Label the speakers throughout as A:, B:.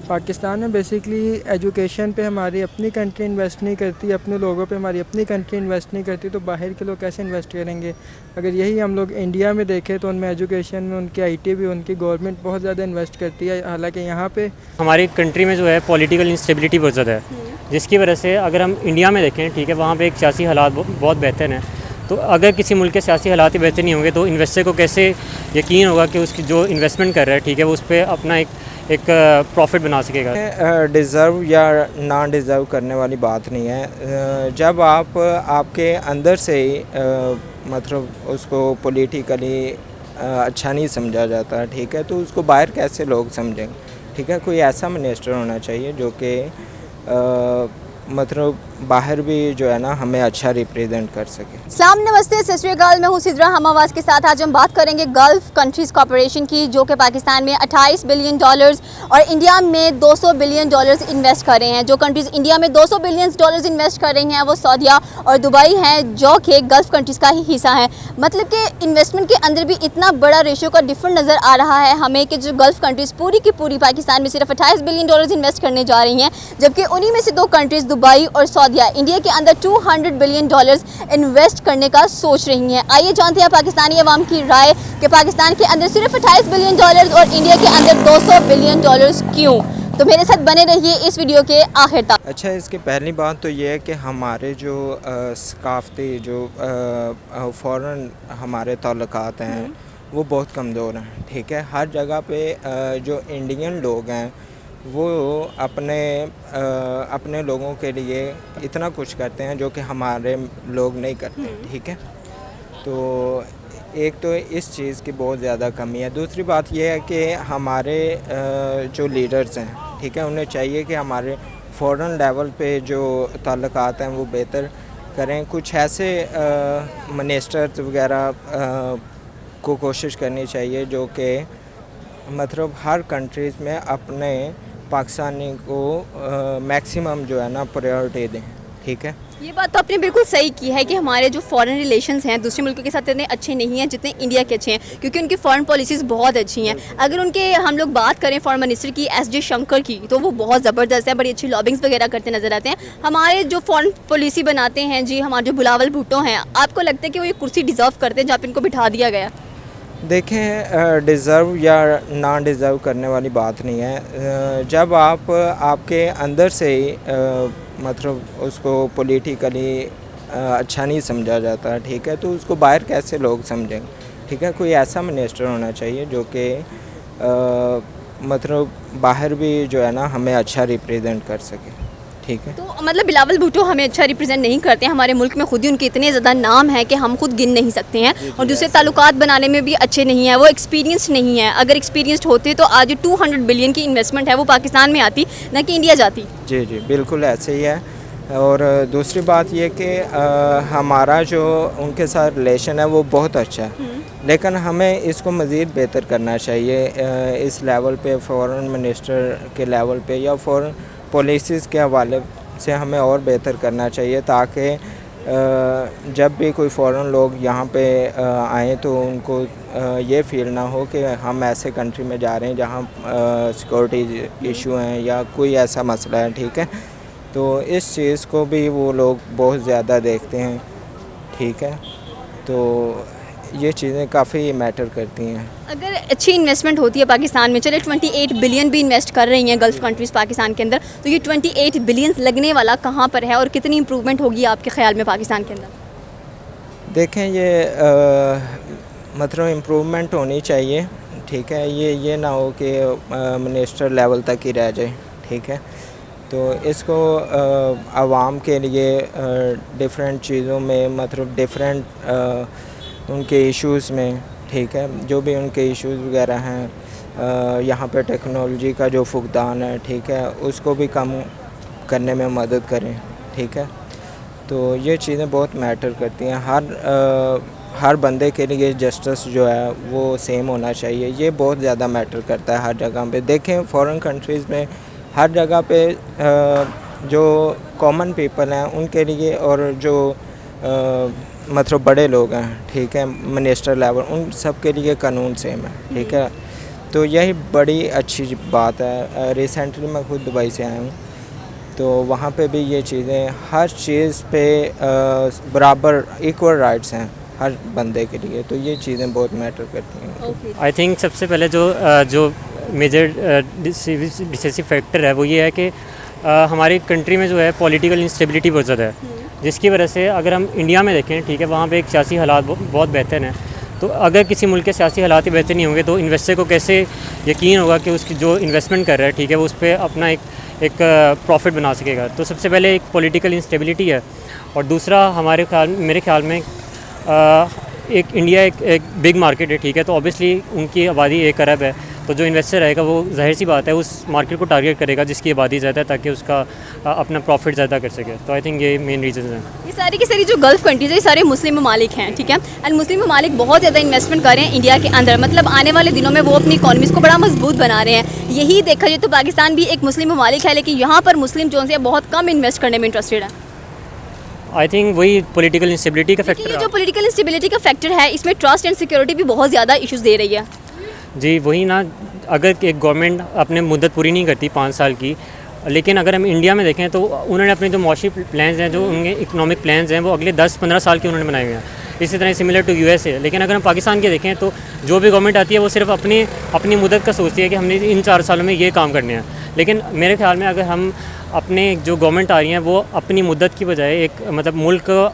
A: पाकिस्तान में basically education पे हमारी अपनी कंट्री इन्वेस्ट नहीं करती, अपने लोगों पे हमारी अपनी कंट्री इन्वेस्ट नहीं करती, तो बाहर के लोग कैसे इन्वेस्ट करेंगे। अगर यही हम लोग इंडिया में देखें तो उनमें एजुकेशन में उनकी आईटी भी उनकी गवर्नमेंट बहुत ज़्यादा इन्वेस्ट करती है। हालांकि यहाँ पे
B: हमारी कंट्री में जो है पॉलिटिकल इंस्टेबिलिटी बहुत ज़्यादा है, जिसकी वजह से अगर हम इंडिया में देखें, ठीक है, वहाँ पे एक सियासी हालात बहुत बेहतर हैं। तो अगर किसी मुल्क के सियासी हालात ही बेहतर नहीं होंगे तो इन्वेस्टर को कैसे यकीन होगा कि उसकी जो इन्वेस्टमेंट कर रहा है, ठीक है, वो उस पर अपना एक प्रॉफिट बना सकेगा।
C: डिज़र्व या ना डिज़र्व करने वाली बात नहीं है। जब आपके अंदर से ही मतलब उसको पॉलिटिकली अच्छा नहीं समझा जाता, ठीक है, तो उसको बाहर कैसे लोग समझेंगे। ठीक है, कोई ऐसा मिनिस्टर होना चाहिए जो कि मतलब बाहर भी जो है ना हमें अच्छा रिप्रेजेंट कर सके।
D: सलाम, नमस्ते, सत श्री अकाल। मैं हूँ सिद्रा हम आवाज़ के साथ। आज हम बात करेंगे गल्फ़ कंट्रीज़ कॉरपोरेशन की, जो कि पाकिस्तान में 28 बिलियन डॉलर्स और इंडिया में 200 बिलियन डॉलर्स इन्वेस्ट कर रहे हैं। जो कंट्रीज़ इंडिया में 200 बिलियन डॉलर्स इन्वेस्ट कर रही हैं वो सऊदीया और दुबई हैं, जो कि गल्फ़ कंट्रीज़ का ही हिस्सा है। मतलब कि इन्वेस्टमेंट के अंदर भी इतना बड़ा रेशियो का डिफरेंट नज़र आ रहा है हमें कि जो गल्फ़ कंट्रीज़ पूरी की पूरी पाकिस्तान में सिर्फ 28 बिलियन डॉलर्स इन्वेस्ट करने जा रही हैं, जबकि उन्हीं में से दो कंट्रीज़ दुबई और सऊदीया इंडिया के अंदर 200 बिलियन डॉलर्स इन्वेस्ट करने का सोच रही हैं। आइए जानते हैं पाकिस्तानी अवाम की राय कि पाकिस्तान के अंदर सिर्फ 28 बिलियन डॉलर्स और इंडिया के अंदर 200 बिलियन डॉलर्स क्यों। तो मेरे साथ बने रहिए इस वीडियो के आखिर तक।
C: अच्छा, इसकी पहली बात तो ये है कि हमारे जो सकाफ़ती जो फ़ॉरेन हमारे ताल्लुकात हैं वो बहुत कमज़ोर हैं। ठीक है, हर जगह पे जो इंडियन लोग हैं वो अपने लोगों के लिए इतना कुछ करते हैं जो कि हमारे लोग नहीं करते। ठीक है, तो एक तो इस चीज़ की बहुत ज़्यादा कमी है। दूसरी बात यह है कि हमारे जो लीडर्स हैं, ठीक है, उन्हें चाहिए कि हमारे फ़ॉरेन लेवल पे जो ताल्लुकात हैं वो बेहतर करें। कुछ ऐसे मिनिस्टर्स वगैरह को कोशिश करनी चाहिए जो कि मतलब हर कंट्रीज़ में अपने पाकिस्तानी को मैक्सिमम जो है ना प्रायोरिटी दें। ठीक है,
D: ये बात तो आपने बिल्कुल सही की है कि हमारे जो फॉरेन रिलेशंस हैं दूसरे मुल्कों के साथ इतने अच्छे नहीं हैं जितने इंडिया के अच्छे हैं, क्योंकि उनकी फॉरेन पॉलिसीज़ बहुत अच्छी हैं। अगर उनके हम लोग बात करें फॉरेन मिनिस्टर की एस शंकर की, तो वो बहुत ज़बरदस्त है, बड़ी अच्छी लॉबिंग्स वगैरह करते नज़र आते हैं। हमारे जो फॉरेन पॉलिसी बनाते हैं जी, हमारे जो बिलावल भुट्टो हैं, आपको लगता है कि वो ये कुर्सी डिज़र्व करते हैं जहाँ पर इनको बिठा दिया गया?
C: देखें, डिज़र्व या ना डिज़र्व करने वाली बात नहीं है। जब आपके अंदर से ही मतलब उसको पॉलिटिकली अच्छा नहीं समझा जाता, ठीक है, तो उसको बाहर कैसे लोग समझेंगे। ठीक है, कोई ऐसा मिनिस्टर होना चाहिए जो कि मतलब बाहर भी जो है ना हमें अच्छा रिप्रेजेंट कर सके। ठीक है,
D: तो मतलब बिलावल भुट्टो हमें अच्छा रिप्रेजेंट नहीं करते हैं। हमारे मुल्क में खुद ही उनके इतने ज़्यादा नाम है कि हम खुद गिन नहीं सकते हैं। और दूसरे ताल्लुकात बनाने में भी अच्छे नहीं हैं, वो एक्सपीरियंस नहीं है। अगर एक्सपीरियंस्ड होते तो आज 200 बिलियन की इन्वेस्टमेंट है वो पाकिस्तान में आती, ना कि इंडिया जाती।
C: जी जी, बिल्कुल ऐसे ही है। और दूसरी बात ये कि हमारा जो उनके साथ रिलेशन है वो बहुत अच्छा है, लेकिन हमें इसको मज़ीद बेहतर करना चाहिए। इस लेवल पे फ़ॉरेन मिनिस्टर के लेवल पे या फ़ॉरेन पॉलिसीज़ के हवाले से हमें और बेहतर करना चाहिए, ताकि जब भी कोई फ़ॉरेन लोग यहाँ पे आएँ तो उनको ये फ़ील ना हो कि हम ऐसे कंट्री में जा रहे हैं जहाँ सिक्योरिटी इशू हैं या कोई ऐसा मसला है। ठीक है, तो इस चीज़ को भी वो लोग बहुत ज़्यादा देखते हैं। ठीक है, तो ये चीज़ें काफ़ी मैटर करती हैं।
D: अगर अच्छी इन्वेस्टमेंट होती है पाकिस्तान में, चले 28 बिलियन भी इन्वेस्ट कर रही हैं गल्फ़ कंट्रीज़ पाकिस्तान के अंदर, तो ये 28 बिलियन लगने वाला कहाँ पर है और कितनी इंप्रूवमेंट होगी आपके ख़्याल में पाकिस्तान के अंदर?
C: देखें, ये मतलब इम्प्रूवमेंट होनी चाहिए। ठीक है, ये ना हो कि मिनिस्टर लेवल तक ही रह जाए। ठीक है, तो इसको आवाम के लिए डिफरेंट चीज़ों में मतलब डिफरेंट उनके इश्यूज़ में, ठीक है, जो भी उनके इश्यूज़ वगैरह हैं, यहाँ पे टेक्नोलॉजी का जो फुकदान है, ठीक है, उसको भी कम करने में मदद करें। ठीक है, तो ये चीज़ें बहुत मैटर करती हैं। हर बंदे के लिए जस्टिस जो है वो सेम होना चाहिए, ये बहुत ज़्यादा मैटर करता है हर जगह पे। देखें, फ़ॉरेन कंट्रीज़ में हर जगह पे जो कॉमन पीपल हैं उनके लिए और जो मतलब बड़े लोग हैं, ठीक है, मिनिस्टर लेवल, उन सब के लिए कानून सेम है। ठीक है, तो यही बड़ी अच्छी बात है। रिसेंटली मैं खुद दुबई से आया हूँ, तो वहाँ पे भी ये चीज़ें, हर चीज़ पे बराबर इक्वल राइट्स हैं हर बंदे के लिए, तो ये चीज़ें बहुत मैटर करती हैं।
B: आई थिंक सबसे पहले जो मेजर डिसेसिव फैक्टर है वो ये है कि हमारी कंट्री में जो है पॉलिटिकल इंस्टेबिलिटी बहुत ज़्यादा है, जिसकी वजह से अगर हम इंडिया में देखें, ठीक है, वहाँ पे एक सियासी हालात बहुत बेहतर हैं। तो अगर किसी मुल्क के सियासी हालात ही बेहतर नहीं होंगे तो इन्वेस्टर को कैसे यकीन होगा कि उसकी जो इन्वेस्टमेंट कर रहा है, ठीक है, वो उस पर अपना एक प्रॉफिट बना सकेगा। तो सबसे पहले एक पॉलिटिकल इंस्टेबिलिटी है, और दूसरा मेरे ख्याल में एक इंडिया एक बिग मार्केट है, ठीक है, तो ऑब्वियसली उनकी आबादी 1 अरब है, तो जो इन्वेस्टर रहेगा वो जाहिर सी बात है उस मार्केट को टारगेट करेगा जिसकी आबादी ज़्यादा है, ताकि उसका अपना प्रॉफिट ज़्यादा कर सके। तो आई थिंक ये मेन रीज़न है।
D: ये सारी की सारी जो गल्फ़ कंट्रीज़ है ये सारे मुस्लिम ममालिक हैं, ठीक है, एंड मुस्लिम ममालिक बहुत ज़्यादा इन्वेस्टमेंट कर रहे हैं इंडिया के अंदर, मतलब आने वाले दिनों में वो अपनी इकॉनमीज़ को बड़ा मजबूत बना रहे हैं। यही देखा जाए तो पाकिस्तान भी एक मुस्लिम ममालिक है, लेकिन यहाँ पर मुस्लिम जो है बहुत कम इन्वेस्ट करने में इंटरेस्टेड है।
B: आई थिंक वही पॉलिटिकल इंस्टेबिलिटी का फैक्टर
D: ये
B: है।
D: जो पॉलिटिकल इंस्टेबिलिटी का फैक्टर है, इसमें ट्रस्ट एंड सिक्योरिटी भी बहुत ज़्यादा इश्यूज़ दे रही है।
B: जी वही ना, अगर एक गवर्नमेंट अपने मुद्दत पूरी नहीं करती 5 साल की, लेकिन अगर हम इंडिया में देखें तो उन्होंने अपने जो मौशी प्लान्स हैं, जो उनके इकोनॉमिक प्लान्स हैं, वो अगले 10-15 साल के उन्होंने बनाए हुए हैं। इसी तरह सिमिलर टू यूएस है। लेकिन अगर हम पाकिस्तान के देखें तो जो भी गवर्नमेंट आती है वो सिर्फ अपनी मुद्दत का सोचती है कि हमने इन 4 सालों में ये काम करने हैं। लेकिन मेरे ख्याल में अगर हम अपने जो गवर्नमेंट आ रही हैं वो अपनी मुद्दत की बजाय एक मतलब मुल्क को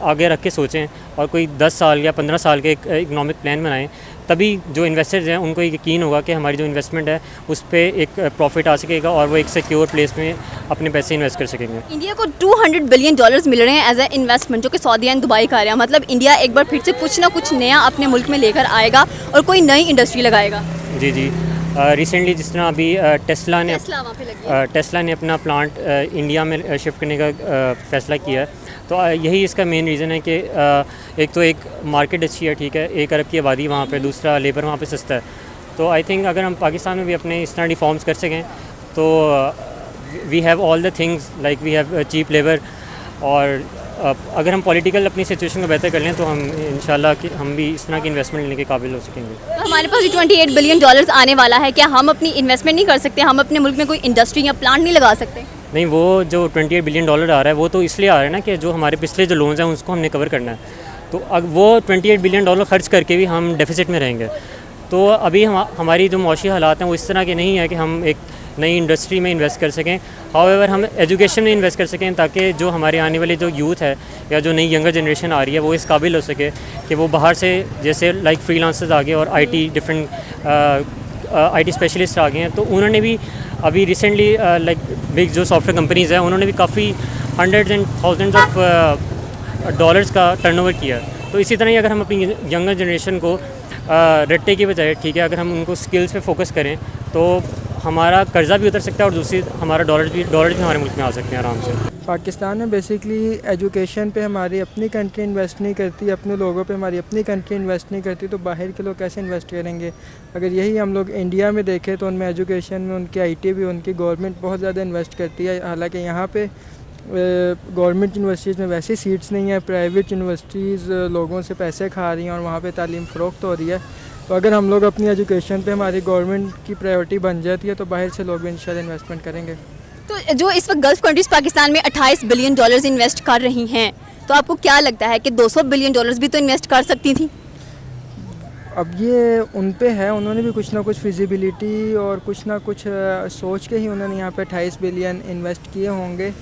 B: आगे रख के सोचें और कोई 10 साल या 15 साल के एक इकनॉमिक प्लान बनाएं, तभी जो इन्वेस्टर्स हैं उनको यकीन होगा कि हमारी जो इन्वेस्टमेंट है उस पर एक प्रॉफिट आ सकेगा और वो एक सिक्योर प्लेस में अपने पैसे इन्वेस्ट कर सकेंगे।
D: इंडिया को $200 बिलियन मिल रहे हैं एज ए इन्वेस्टमेंट, जो कि सऊदी एंड दुबई का आ रहा है। मतलब इंडिया एक बार फिर से कुछ ना कुछ नया अपने मुल्क में लेकर आएगा और कोई नई इंडस्ट्री लगाएगा।
B: जी रिसेंटली जिस तरह अभी टेस्ला ने अपना प्लांट इंडिया में शिफ्ट करने का फ़ैसला किया है, तो यही इसका मेन रीज़न है कि एक तो एक मार्केट अच्छी है, ठीक है, 1 अरब की आबादी वहाँ पे, दूसरा लेबर वहाँ पे सस्ता है। तो आई थिंक अगर हम पाकिस्तान में भी अपने इस तरह रिफॉर्म्स कर सकें तो we have all the things, like we have cheap labour, और अगर हम पॉलिटिकल अपनी सिचुएशन को बेहतर कर लें तो हम इंशाल्लाह कि हम भी इस तरह की इन्वेस्टमेंट लेने के काबिल हो सकेंगे।
D: तो हमारे पास $28 बिलियन आने वाला है, क्या हम अपनी इन्वेस्टमेंट नहीं कर सकते? हम अपने मुल्क में कोई इंडस्ट्री या प्लांट नहीं लगा सकते?
B: नहीं, वो जो $28 बिलियन आ रहा है वो तो इसलिए आ रहा है ना कि जो हमारे पिछले जो लोन्स हैं उसको हमने कवर करना है। तो अब वो $28 बिलियन खर्च करके भी हम डेफिसिट में रहेंगे। तो अभी हमारी जो मौशी हालात हैं वो इस तरह के नहीं है कि हम एक नई इंडस्ट्री में इन्वेस्ट कर सकें। हाउएवर हम एजुकेशन में इन्वेस्ट कर सकें ताकि जो हमारे आने वाले जो यूथ है या जो नई यंगर जनरेशन आ रही है वो इस काबिल हो सके कि वो बाहर से, जैसे लाइक फ्रीलांसर्स आ गए और IT स्पेशलिस्ट आ गए हैं, तो उन्होंने भी अभी रिसेंटली लाइक बिग जो सॉफ्टवेयर कंपनीज़ हैं उन्होंने भी काफ़ी hundreds and thousands of dollars का टर्नओवर किया है। तो इसी तरह ही अगर हम अपनी यंगर जनरेशन को रट्टे की बजाय, ठीक है, अगर हम उनको स्किल्स पे फोकस करें तो हमारा कर्जा भी उतर सकता है और दूसरी हमारा डॉलर भी हमारे मुल्क में आ सकते हैं आराम से।
A: पाकिस्तान में बेसिकली एजुकेशन पे हमारी अपनी कंट्री इन्वेस्ट नहीं करती, अपने लोगों पे हमारी अपनी कंट्री इन्वेस्ट नहीं करती, तो बाहर के लोग कैसे इन्वेस्ट करेंगे? अगर यही हम लोग इंडिया में देखें तो उनमें एजुकेशन में उनकी IT भी, उनकी गवर्नमेंट बहुत ज़्यादा इन्वेस्ट करती है। हालांकि यहाँ पे गवर्नमेंट यूनिवर्सिटीज़ में वैसी सीट्स नहीं है, प्राइवेट यूनिवर्सिटीज़ लोगों से पैसे खा रही हैं और वहाँ पे तालीम फ़रोख्त हो रही है। तो अगर हम लोग अपनी एजुकेशन पे हमारी गवर्नमेंट की प्रायोरिटी बन जाती है तो बाहर से लोग भी इंशाल्लाह इन्वेस्टमेंट करेंगे।
D: तो जो इस वक्त गल्फ़ कंट्रीज़ पाकिस्तान में $28 बिलियन इन्वेस्ट कर रही हैं, तो आपको क्या लगता है कि $200 बिलियन भी तो इन्वेस्ट कर सकती थी?
A: अब ये उन पे है, उन्होंने भी कुछ ना कुछ फिजिबिलिटी और कुछ ना कुछ सोच के ही उन्होंने यहाँ पे 28 बिलियन इन्वेस्ट किए होंगे।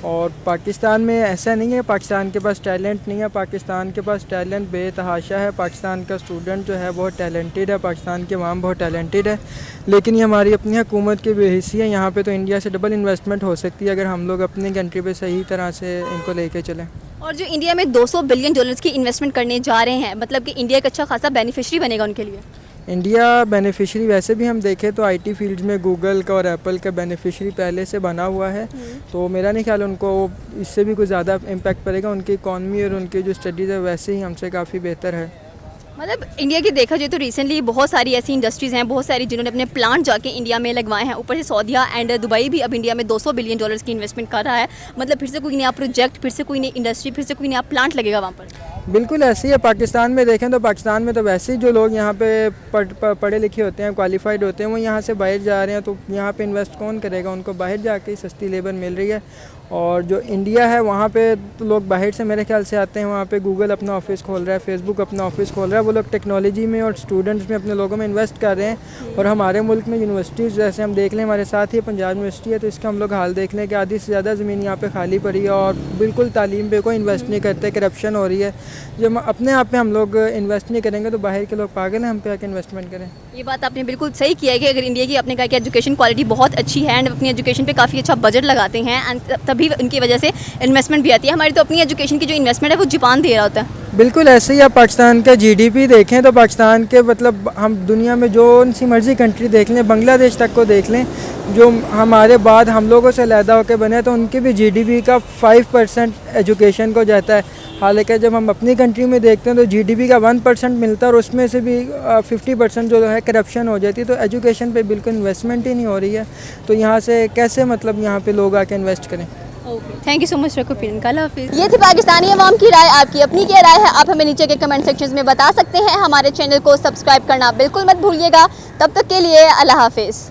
A: और पाकिस्तान में ऐसा नहीं है पाकिस्तान के पास टैलेंट नहीं है, पाकिस्तान के पास टैलेंट बेतहाशा है। पाकिस्तान का स्टूडेंट जो है बहुत टैलेंटेड है, पाकिस्तान के अवाम बहुत टैलेंटेड है, लेकिन ये हमारी अपनी हुकूमत की बेहिसी है। यहाँ पे तो इंडिया से डबल इन्वेस्टमेंट हो सकती है अगर हम लोग अपनी कंट्री पे सही तरह से इनको लेके चलें।
D: और जो इंडिया में $200 बिलियन की इन्वेस्टमेंट करने जा रहे हैं, मतलब कि इंडिया एक अच्छा खासा बेनिफिशरी बनेगा उनके लिए।
A: इंडिया बेनिफिशरी वैसे भी हम देखें तो IT फील्ड में गूगल का और एप्पल का बेनिफिशरी पहले से बना हुआ है, तो मेरा नहीं ख्याल उनको इससे भी कुछ ज़्यादा इम्पैक्ट पड़ेगा। उनकी इकॉनमी और उनकी जो स्टडीज़ है वैसे ही हमसे काफ़ी बेहतर है।
D: मतलब इंडिया की देखा जाए तो रिसेंटली बहुत सारी ऐसी इंडस्ट्रीज़ हैं, बहुत सारी जिन्होंने अपने प्लांट जाके इंडिया में लगवाए हैं। ऊपर से सऊदीया एंड दुबई भी अब इंडिया में $200 बिलियन की इन्वेस्टमेंट कर रहा है। मतलब फिर से कोई नया प्रोजेक्ट, फिर से कोई नई इंडस्ट्री, फिर से कोई नया प्लांट लगेगा वहाँ पर।
A: बिल्कुल ऐसे ही है। पाकिस्तान में देखें तो पाकिस्तान में तो वैसे ही जो लोग यहाँ पे पढ़े लिखे होते हैं, क्वालिफाइड होते हैं, वो यहाँ से बाहर जा रहे हैं, तो यहाँ पे इन्वेस्ट कौन करेगा? उनको बाहर जाके सस्ती लेबर मिल रही है। और जो इंडिया है वहाँ पे तो लोग बाहर से मेरे ख्याल से आते हैं। वहाँ पे गूगल अपना ऑफिस खोल रहा है, फेसबुक अपना ऑफिस खोल रहा है। वो लोग टेक्नोलॉजी में और स्टूडेंट्स में अपने लोगों में इन्वेस्ट कर रहे हैं। और हमारे मुल्क में यूनिवर्सिटीज़ जैसे हम देख लें, हमारे साथ ही पंजाब यूनिवर्सिटी है, तो इसका हम लोग हाल देख लें कि आधी से ज़्यादा ज़मीन यहाँ पे खाली पड़ी है और बिल्कुल तालीम पे कोई इन्वेस्ट नहीं करते, करप्शन हो रही है। जब अपने आप पे हम लोग इन्वेस्ट नहीं करेंगे तो बाहर के लोग पागल हैं हम पे आके इन्वेस्टमेंट करें।
D: ये बात आपने बिल्कुल सही किया है कि अगर इंडिया की आपने कहा कि एजुकेशन क्वालिटी बहुत अच्छी है एंड अपनी एजुकेशन पे काफ़ी अच्छा बजट लगाते हैं एंड तभी उनकी वजह से इन्वेस्टमेंट भी आती है। हमारी तो अपनी एजुकेशन की जो इन्वेस्टमेंट है वो जापान दे रहा होता है।
A: बिल्कुल ऐसे ही। आप पाकिस्तान का जीडीपी देखें तो पाकिस्तान के मतलब हम दुनिया में जो सी मर्ज़ी कंट्री देख लें, बांग्लादेश तक को देख लें, जो हमारे बाद हम लोगों से अलहदा होकर बने, तो उनके भी जीडीपी का 5% एजुकेशन को जाता है। हालांकि जब हम अपनी कंट्री में देखते हैं तो जीडीपी का 1% मिलता है और उसमें से भी 50% जो है करप्शन हो जाती है। तो एजुकेशन पे बिल्कुल इन्वेस्टमेंट ही नहीं हो रही है। तो यहाँ से कैसे मतलब यहाँ पे लोग आके इन्वेस्ट करें?
D: Thank you so much for opinion. कल हाफिज़। ये थी पाकिस्तानी अवाम की राय। आपकी अपनी क्या राय है आप हमें नीचे के कमेंट सेक्शन में बता सकते हैं। हमारे चैनल को सब्सक्राइब करना बिल्कुल मत भूलिएगा। तब तक के लिए अल्लाह हाफिज़।